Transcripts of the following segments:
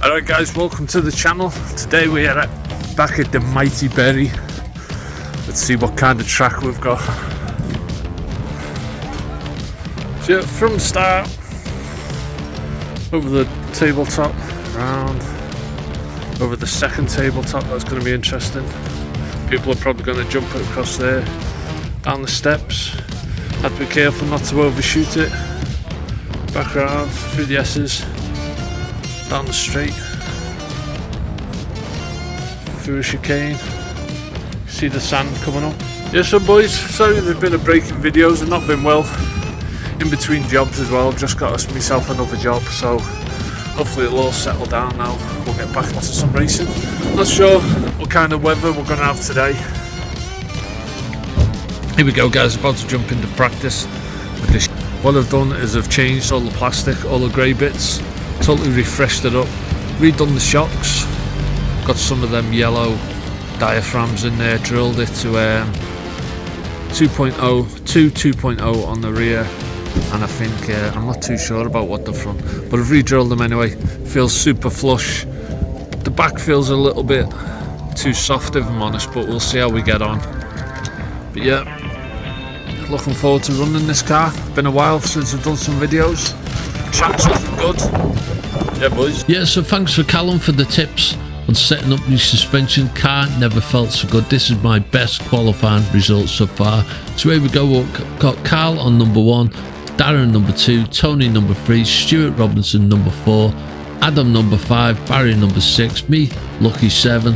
Alright guys, welcome to the channel. Today we are back at the mighty Berry. Let's see what kind of track we've got. So from the start, over the tabletop, round, over the second tabletop. That's going to be interesting. People are probably going to jump it across there, down the steps. Have to be careful not to overshoot it. Back around, through the S's, down the straight, through a chicane. See the sand coming up. Yeah, so boys, sorry there's been a break in videos. I've not been well in between jobs as well. I've just got myself another job, so hopefully it'll all settle down now. We'll get back into some racing. Not sure what kind of weather we're going to have today. Here we go guys, about to jump into practice with this. What I've done is I've changed all the plastic, all the grey bits, totally refreshed it up, redone the shocks, got some of them yellow diaphragms in there, drilled it to 2.0 on the rear, and I think I'm not too sure about what the front, but I've re-drilled them anyway. Feels super flush. The back feels a little bit too soft if I'm honest, but we'll see how we get on. But yeah, looking forward to running this car. Been a while since I've done some videos. Track's looking good. Yeah boys. Yeah, so thanks for Callum for the tips on setting up the suspension. Car never felt so good. This is my best qualifying result so far. So here we go. We've got Carl on number 1, Darren number 2, Tony number 3, Stuart Robinson number 4, Adam number 5, Barry number 6, me lucky 7,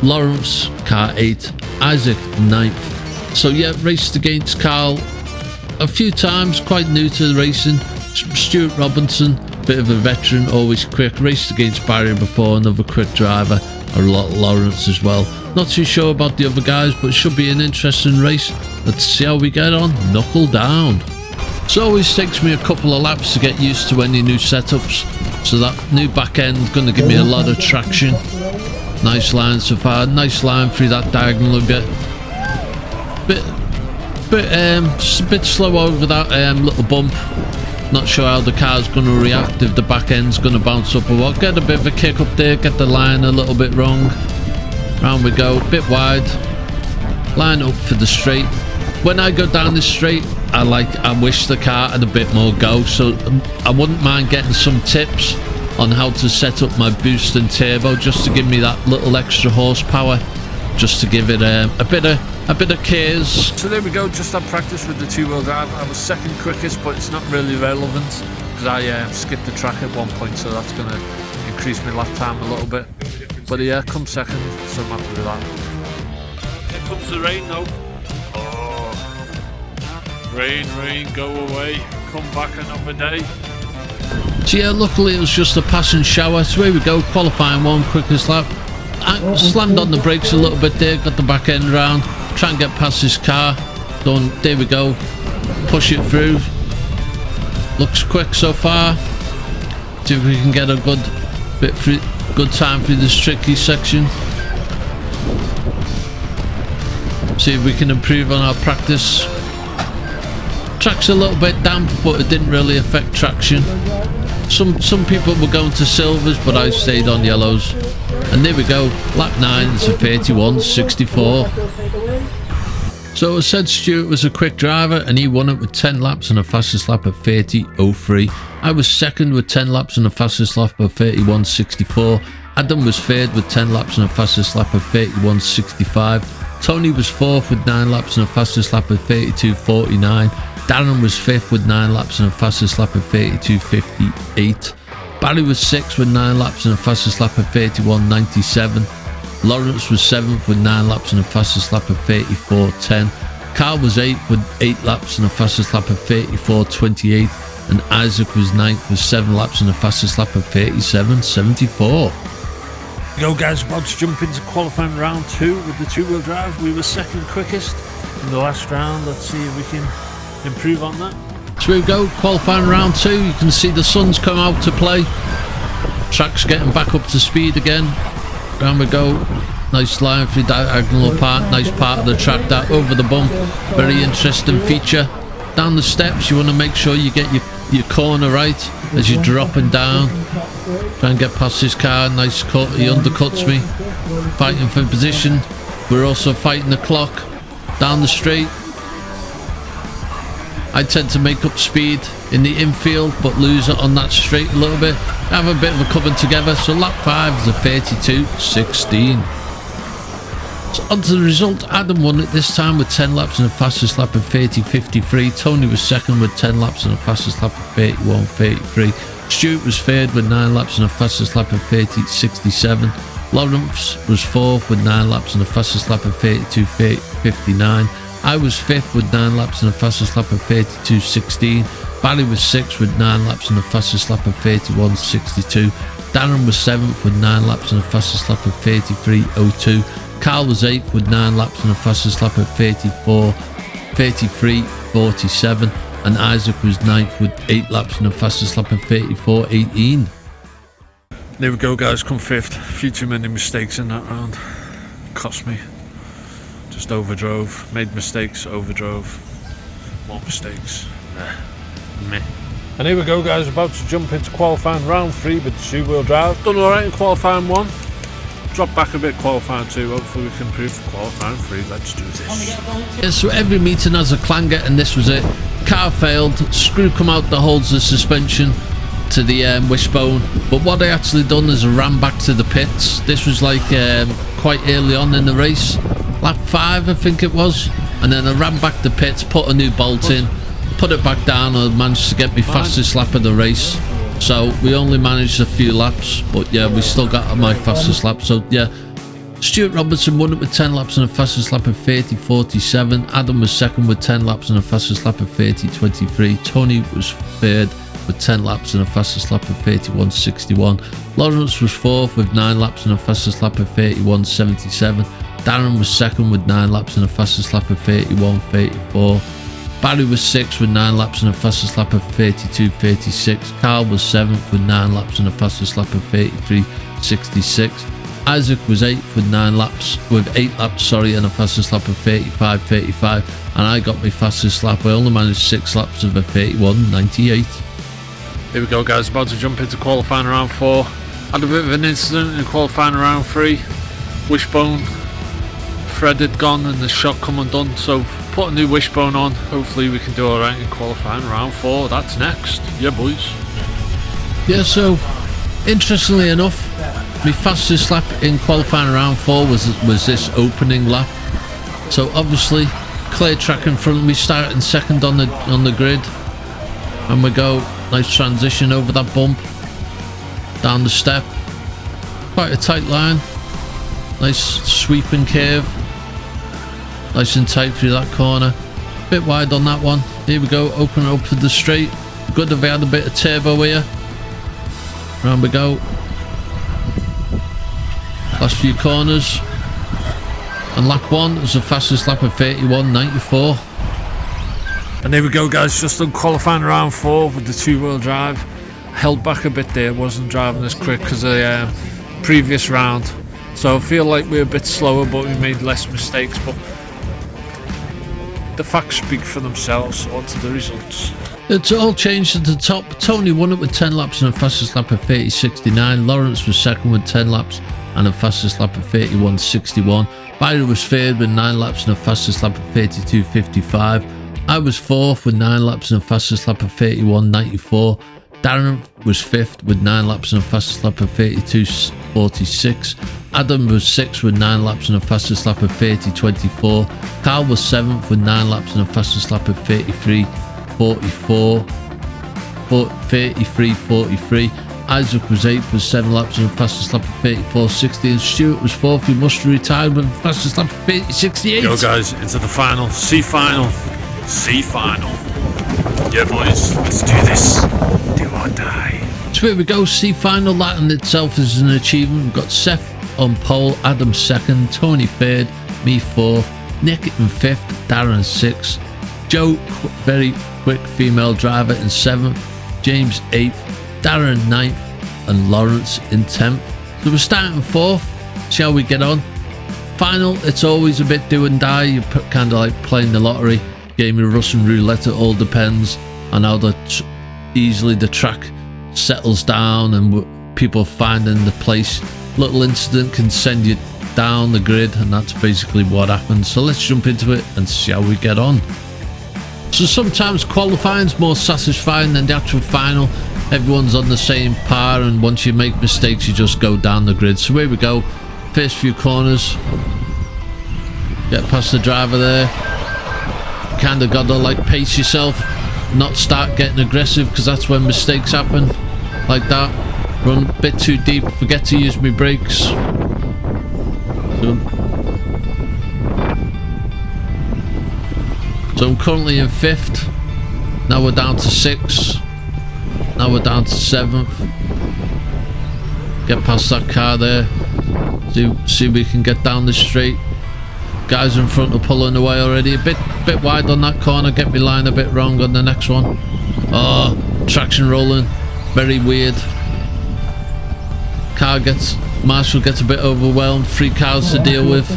Lawrence car 8, Isaac 9th. So yeah, raced against Carl a few times, quite new to the racing. Stuart Robinson, bit of a veteran, always quick. Raced against Barry before, another quick driver. A lot of Lawrence as well. Not too sure about the other guys, but it should be an interesting race. Let's see how we get on. Knuckle down. So it always takes me a couple of laps to get used to any new setups. So that new back end going to give me a lot of traction. Nice line so far. Nice line through that diagonal a bit. Just a bit slow over that little bump. Not sure how the car's going to react, if the back end's going to bounce up or what. Get a bit of a kick up there, get the line a little bit wrong. Round we go, bit wide. Line up for the straight. When I go down this straight, I wish the car had a bit more go, so I wouldn't mind getting some tips on how to set up my boost and turbo, just to give me that little extra horsepower, just to give it a bit of cares. So there we go, just had practice with the two-wheel drive. I was second quickest, but it's not really relevant because I skipped the track at one point, so that's going to increase my lap time a little bit. But yeah, come second, so I'm happy with that. Here comes the rain though. Oh, rain, go away, come back another day. So yeah, luckily it was just a passing shower. So here we go, qualifying 1, quickest lap. I slammed on the brakes a little bit there, got the back end round, try and get past this car. Done. There we go, push it through. Looks quick so far. See if we can get a good time through this tricky section. See if we can improve on our practice. Track's a little bit damp, but it didn't really affect traction. Some people were going to silvers, but I stayed on yellows. And there we go, lap 9, it's a 31.64. So as said, Stuart was a quick driver and he won it with 10 laps and a fastest lap of 30.03. I was second with 10 laps and a fastest lap of 31.64. Adam was third with 10 laps and a fastest lap of 31.65. Tony was fourth with 9 laps and a fastest lap of 32.49. Darren was fifth with 9 laps and a fastest lap of 32.58. Barry was 6th with 9 laps and a fastest lap of 31.97. Lawrence was 7th with 9 laps and a fastest lap of 34.10. Carl was 8th with 8 laps and a fastest lap of 34.28. And Isaac was 9th with 7 laps and a fastest lap of 37.74. Go guys, about to jump into qualifying round 2 with the two-wheel drive. We were second quickest in the last round. Let's see if we can improve on that. So we go, qualifying round 2. You can see the sun's come out to play. Track's getting back up to speed again. Round we go. Nice line through diagonal part. Nice part of the track, that over the bump. Very interesting feature. Down the steps, you want to make sure you get your your corner right as you're dropping down. Try and get past this car. Nice cut. He undercuts me. Fighting for position. We're also fighting the clock down the straight. I tend to make up speed in the infield, but lose it on that straight a little bit. Have a bit of a coming together. So lap 5 is a 32.16. So onto the result. Adam won it this time with 10 laps and a fastest lap of 30.53. Tony was second with 10 laps and a fastest lap of 31.33. Stuart was third with 9 laps and a fastest lap of 30.67. Lawrence was fourth with 9 laps and a fastest lap of 32.59. I was fifth with 9 laps and a fastest lap of 32.16. Barry was sixth with 9 laps and a fastest lap of 31.62. Darren was seventh with 9 laps and a fastest lap of 33.02. Carl was 8th with 9 laps and a fastest lap of 33.47. And Isaac was 9th with 8 laps and a fastest lap of 34.18. There we go, guys, come 5th. A few too many mistakes in that round. Cost me. Just overdrove. Made mistakes, overdrove. More mistakes. Meh. And here we go, guys, about to jump into qualifying round 3 with the 2-wheel drive. Done alright in qualifying 1. Drop back a bit qualifying 2. Hopefully we can improve for qualifying 3. Let's do this. Yeah, so every meeting has a clanger, and this was it. Car failed. Screw come out that holds the suspension to the wishbone. But what I actually done is I ran back to the pits. This was like quite early on in the race. Lap 5 I think it was. And then I ran back to the pits, put a new bolt in, put it back down, and managed to get my fastest lap of the race. So we only managed a few laps, but yeah, we still got my fastest lap. So yeah, Stuart Robertson won it with 10 laps and a fastest lap of 30.47. Adam was second with 10 laps and a fastest lap of 30.23. Tony was third with 10 laps and a fastest lap of 31.61. Lawrence was fourth with 9 laps and a fastest lap of 31.77. Darren was second with 9 laps and a fastest lap of 31.34. Barry was 6th with 9 laps and a fastest lap of 32.36. Carl was 7th with 9 laps and a fastest lap of 33.66. Isaac was 8th with 8 laps and a fastest lap of 35.35. And I got my fastest lap. I only managed 6 laps of a 31.98. Here we go, guys, about to jump into qualifying round 4. Had a bit of an incident in qualifying round 3. Wishbone thread had gone and the shock come undone, so put a new wishbone on. Hopefully we can do alright in qualifying round 4. That's next. Yeah, boys. Yeah, so interestingly enough, my fastest lap in qualifying round 4 was this opening lap. So obviously clear track in front of me, starting second on the grid, and we go. Nice transition over that bump, down the step, quite a tight line, nice sweeping curve, nice and tight through that corner, bit wide on that one. Here we go, open it up for the straight. Good if we had a bit of turbo here. Round we go, last few corners, and lap 1 was the fastest lap of 31.94. And there we go, guys, just done qualifying round 4 with the 2-wheel drive. Held back a bit there, wasn't driving as quick as the previous round. So I feel like we're a bit slower, but we made less mistakes. But the facts speak for themselves, so on to the results. It's all changed at the top. Tony won it with 10 laps and a fastest lap of 30.69. Lawrence was second with 10 laps and a fastest lap of 31.61. Barry was third with 9 laps and a fastest lap of 32.55. I was fourth with 9 laps and a fastest lap of 31.94. Darren was fifth with 9 laps and a fastest lap of 32.46. Adam was sixth with 9 laps and a fastest lap of 30.24. Carl was seventh with 9 laps and a fastest lap of 33.43. Isaac was 8th with 7 laps and a fastest lap of 34.60. And Stuart was 4th. He must have retired with a fastest lap of 30.68. Go, guys, into the final. C final. Yeah, boys, let's do this. Do or die. So here we go, C final. That in itself is an achievement. We've got Seth on pole, Adam second, Tony third, me fourth, Nick in fifth, Darren sixth, Joe, very quick female driver, in seventh, James 8th, Darren 9th, and Lawrence in 10th. So we're starting 4th. See how we get on. Final, it's always a bit do and die. You're kind of like playing the lottery, game of Russian roulette. It all depends on how the easily the track settles down and people finding the place. Little incident can send you down the grid, and that's basically what happens. So let's jump into it and see how we get on. So sometimes qualifying's more satisfying than the actual final. Everyone's on the same par, and once you make mistakes you just go down the grid. So here we go, first few corners, get past the driver there. Kind of got to like pace yourself, not start getting aggressive, because that's when mistakes happen like that. Run a bit too deep, forget to use my brakes. So I'm currently in 5th. Now we're down to 6th. Now we're down to 7th. Get past that car there. See if we can get down the straight. Guys in front are pulling away already. A bit wide on that corner. Get me line a bit wrong on the next one. Oh, traction rolling. Very weird. Marshall gets a bit overwhelmed. 3 cars to deal with.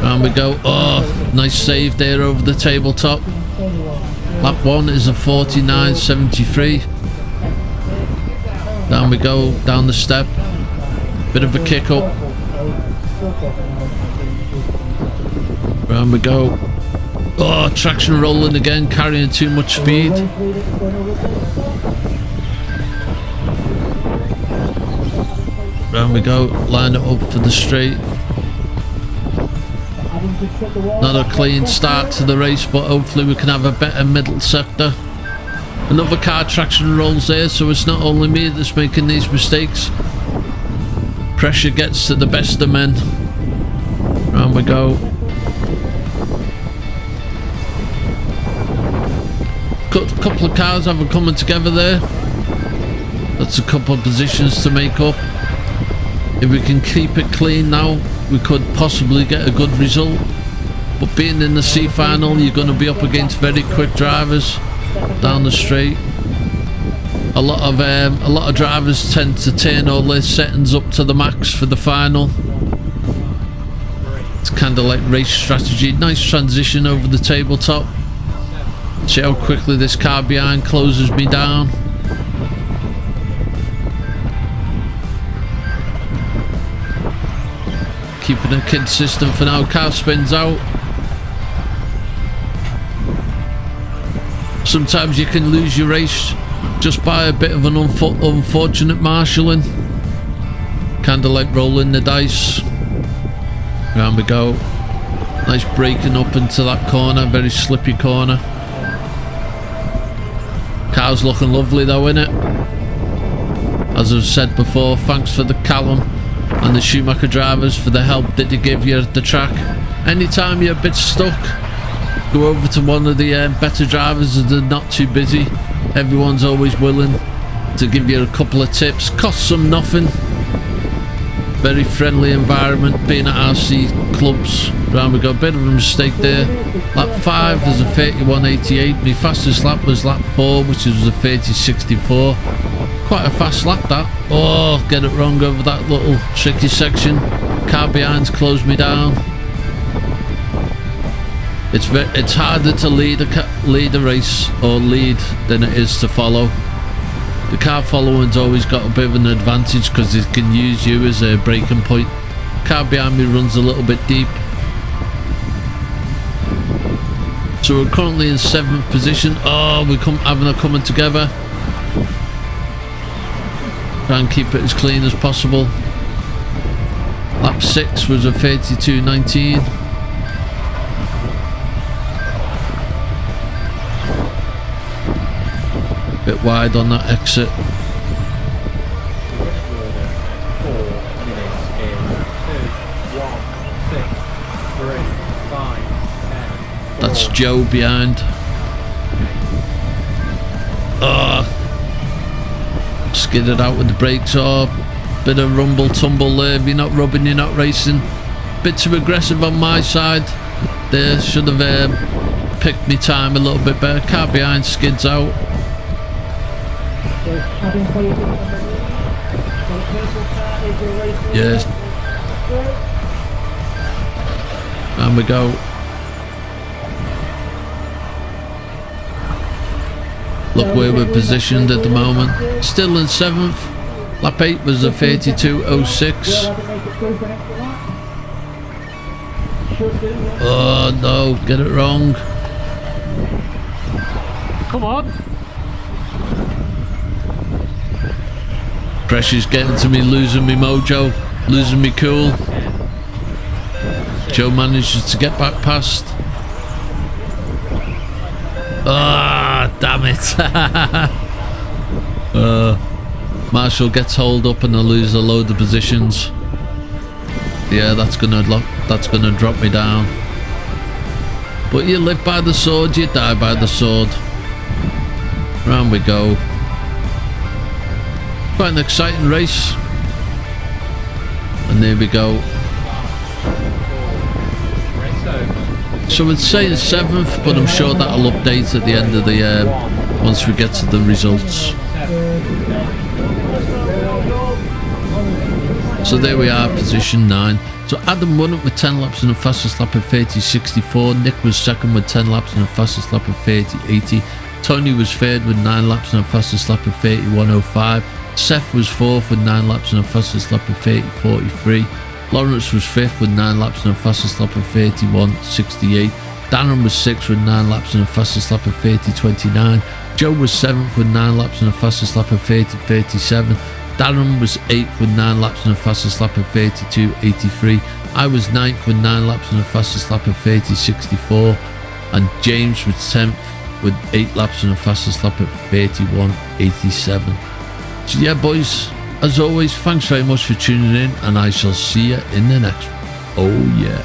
Round we go. Oh, nice save there over the tabletop. Lap 1 is a 49.73. Down we go, down the step. Bit of a kick up. Round we go. Oh, traction rolling again, carrying too much speed. Round we go, line it up for the straight. Not a clean start to the race, but hopefully we can have a better middle sector. Another car traction rolls there, so it's not only me that's making these mistakes. Pressure gets to the best of men. Round we go. A couple of cars haven't coming together there. That's a couple of positions to make up. If we can keep it clean now, we could possibly get a good result. But being in the C final, you're going to be up against very quick drivers down the straight. A lot of drivers tend to turn all their settings up to the max for the final. It's kind of like race strategy. Nice transition over the tabletop. See how quickly this car behind closes me down. Keeping it consistent for now. Car spins out. Sometimes you can lose your race just by a bit of an unfortunate marshalling. Kind of like rolling the dice. Round we go. Nice braking up into that corner. Very slippy corner. Car's looking lovely though, innit? As I've said before, thanks for the Callum and the Schumacher drivers for the help that they give you at the track. Anytime you're a bit stuck, go over to one of the better drivers if they're not too busy. Everyone's always willing to give you a couple of tips. Costs them nothing. Very friendly environment being at RC clubs. Round we go, bit of a mistake there. Lap 5 there's a 31.88. My fastest lap was lap 4, which was a 30.64. Quite a fast lap that. Oh, get it wrong over that little tricky section. Car behind's closed me down. It's harder to lead a race or lead than it is to follow. The car following's always got a bit of an advantage because it can use you as a braking point. Car behind me runs a little bit deep. So we're currently in 7th position. Oh, we're having a coming together. Try and keep it as clean as possible. Lap 6 was a 32.19. Bit wide on that exit. That's Joe behind. Skidded out with the brakes off. Bit of rumble tumble there. If you're not rubbing, you're not racing. Bit too aggressive on my side there. Should have picked me time a little bit better. Car behind skids out. Yes. And we go. Look where we're positioned at the moment. Still in 7th. Lap 8 was a 32.06. Oh no, get it wrong. Come on. Pressure's getting to me, losing me mojo, losing me cool. Joe manages to get back past. Ah, damn it. Marshall gets holed up and I lose a load of positions. Yeah, that's gonna drop me down. But you live by the sword, you die by the sword. Round we go. Quite an exciting race. And there we go. So it's saying 7th, but I'm sure that'll update at the end of the once we get to the results. So there we are, position 9. So Adam won it with 10 laps and a fastest lap of 30.64. Nick was second with 10 laps and a fastest lap of 30.80. Tony was third with 9 laps and a fastest lap of 31.05. Seth was fourth with 9 laps and a fastest lap of 30.43. Lawrence was 5th with 9 laps and a fastest lap of 31.68. Darren was 6th with 9 laps and a fastest lap of 30.29. Joe was 7th with 9 laps and a fastest lap of 30.37. Darren was 8th with 9 laps and a fastest lap of 32.83. I was 9th with 9 laps and a fastest lap of 30.64. And James was 10th with 8 laps and a fastest lap of 31.87. So yeah, boys, as always, thanks very much for tuning in, and I shall see you in the next one. Oh yeah.